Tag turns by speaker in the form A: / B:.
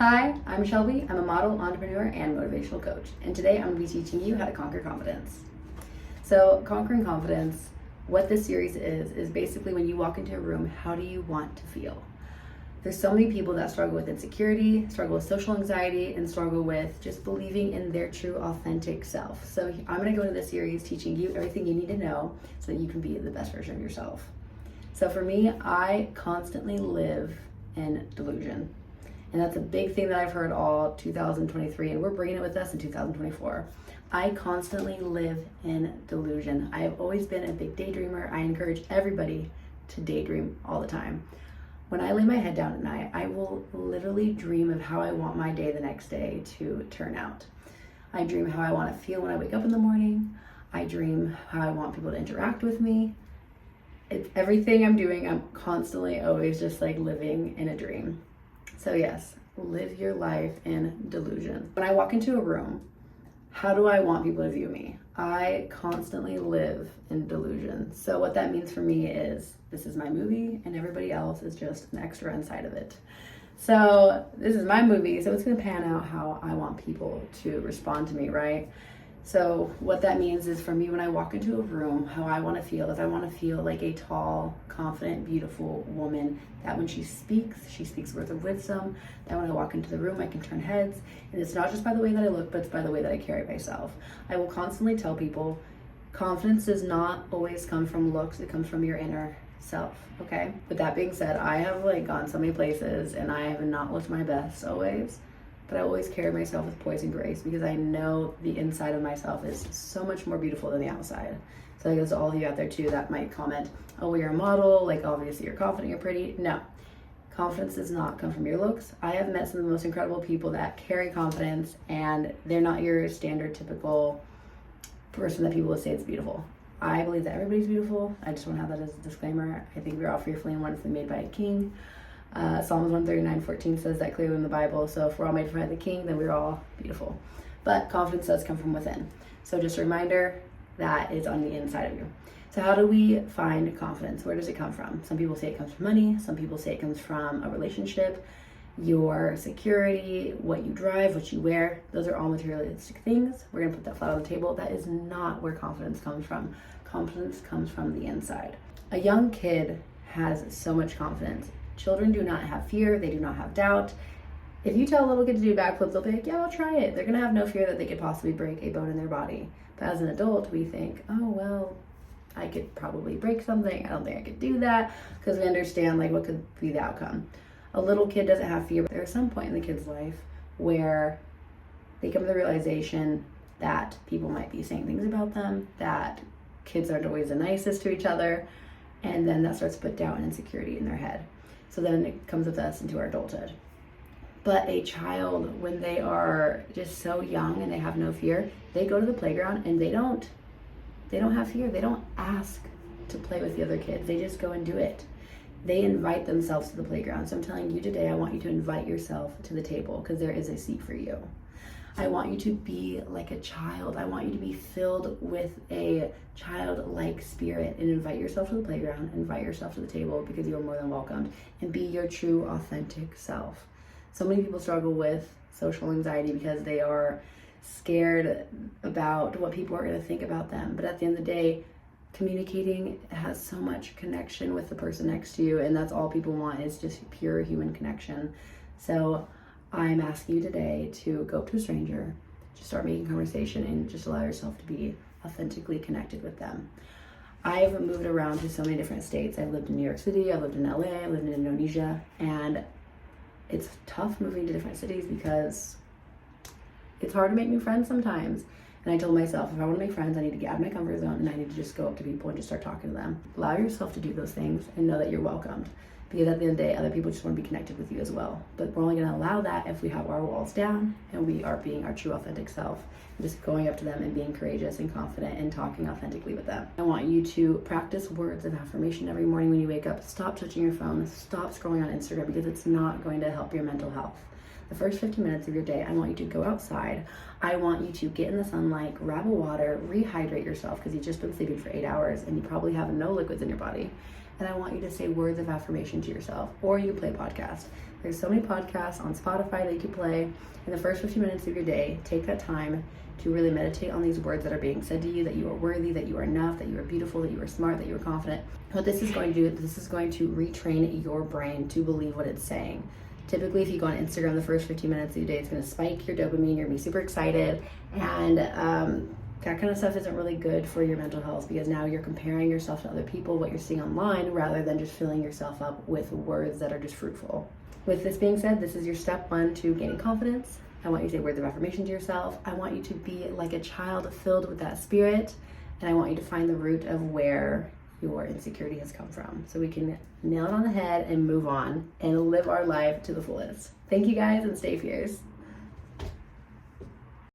A: Hi, I'm Shelby. I'm a model, entrepreneur, and motivational coach. And today I'm going to be teaching you how to conquer confidence. So, conquering confidence, what this series is basically when you walk into a room, how do you want to feel? There's so many people that struggle with insecurity, struggle with social anxiety, and struggle with just believing in their true, authentic self. So I'm going to go into this series teaching you everything you need to know so that you can be the best version of yourself. So for me, I constantly live in delusion. And that's a big thing that I've heard all 2023, and we're bringing it with us in 2024. I constantly live in delusion. I have always been a big daydreamer. I encourage everybody to daydream all the time. When I lay my head down at night, I will literally dream of how I want my day the next day to turn out. I dream how I want to feel when I wake up in the morning. I dream how I want people to interact with me. It's everything I'm doing, I'm constantly always just like living in a dream. So yes, live your life in delusion. When I walk into a room, how do I want people to view me? I constantly live in delusion. So what that means for me is this is my movie and everybody else is just an extra inside of it. So this is my movie, so it's gonna pan out how I want people to respond to me, right? So what that means is for me, when I walk into a room, how I want to feel is I want to feel like a tall, confident, beautiful woman that when she speaks words of wisdom, that when I walk into the room, I can turn heads. And it's not just by the way that I look, but it's by the way that I carry myself. I will constantly tell people, confidence does not always come from looks, it comes from your inner self, okay? With that being said, I have gone so many places and I have not looked my best always. But I always carry myself with poise and grace because I know the inside of myself is so much more beautiful than the outside. So I guess to all of you out there too that might comment, oh, well, you're a model, obviously you're confident, you're pretty. No, confidence does not come from your looks. I have met some of the most incredible people that carry confidence and they're not your standard typical person that people would say is beautiful. I believe that everybody's beautiful. I just want to have that as a disclaimer. I think we're all fearfully and wonderfully made by a king. Psalms 139:14 says that clearly in the Bible. So if we're all made by the King, then we're all beautiful. But confidence does come from within. So just a reminder, that is on the inside of you. So how do we find confidence? Where does it come from? Some people say it comes from money. Some people say it comes from a relationship, your security, what you drive, what you wear. Those are all materialistic things. We're going to put that flat on the table. That is not where confidence comes from. Confidence comes from the inside. A young kid has so much confidence. Children do not have fear, they do not have doubt. If you tell a little kid to do backflips, they'll be like, yeah, I'll try it. They're gonna have no fear that they could possibly break a bone in their body. But as an adult, we think, oh, well, I could probably break something. I don't think I could do that, because we understand what could be the outcome. A little kid doesn't have fear, but there's some point in the kid's life where they come to the realization that people might be saying things about them, that kids aren't always the nicest to each other, and then that starts to put doubt and insecurity in their head. So then it comes with us into our adulthood. But a child, when they are just so young and they have no fear, they go to the playground and they don't have fear. They don't ask to play with the other kids. They just go and do it. They invite themselves to the playground. So I'm telling you today, I want you to invite yourself to the table because there is a seat for you. I want you to be like a child. I want you to be filled with a childlike spirit and invite yourself to the playground, invite yourself to the table because you are more than welcomed, and be your true, authentic self. So many people struggle with social anxiety because they are scared about what people are going to think about them. But at the end of the day, communicating has so much connection with the person next to you, and that's all people want is just pure human connection. So I'm asking you today to go up to a stranger, just start making conversation, and just allow yourself to be authentically connected with them. I've moved around to so many different states. I've lived in New York City, I've lived in LA, I've lived in Indonesia, and it's tough moving to different cities because it's hard to make new friends sometimes. And I told myself, if I want to make friends, I need to get out of my comfort zone and I need to just go up to people and just start talking to them. Allow yourself to do those things and know that you're welcomed. Because at the end of the day, other people just want to be connected with you as well. But we're only going to allow that if we have our walls down and we are being our true authentic self. And just going up to them and being courageous and confident and talking authentically with them. I want you to practice words of affirmation every morning when you wake up. Stop touching your phone. Stop scrolling on Instagram because it's not going to help your mental health. The first 15 minutes of your day, I want you to go outside. I want you to get in the sunlight, grab a water, rehydrate yourself because you've just been sleeping for 8 hours and you probably have no liquids in your body. And I want you to say words of affirmation to yourself, or you play a podcast. There's so many podcasts on Spotify that you can play. In the first 15 minutes of your day, take that time to really meditate on these words that are being said to you, that you are worthy, that you are enough, that you are beautiful, that you are smart, that you are confident. What this is going to do, this is going to retrain your brain to believe what it's saying. Typically, if you go on Instagram the first 15 minutes of your day, it's going to spike your dopamine, you're going to be super excited, and that kind of stuff isn't really good for your mental health, because now you're comparing yourself to other people, what you're seeing online, rather than just filling yourself up with words that are just fruitful. With this being said, this is your step 1 to gaining confidence. I want you to say words of affirmation to yourself. I want you to be like a child filled with that spirit, and I want you to find the root of where your insecurity has come from, so we can nail it on the head and move on and live our life to the fullest. Thank you guys, and stay fierce.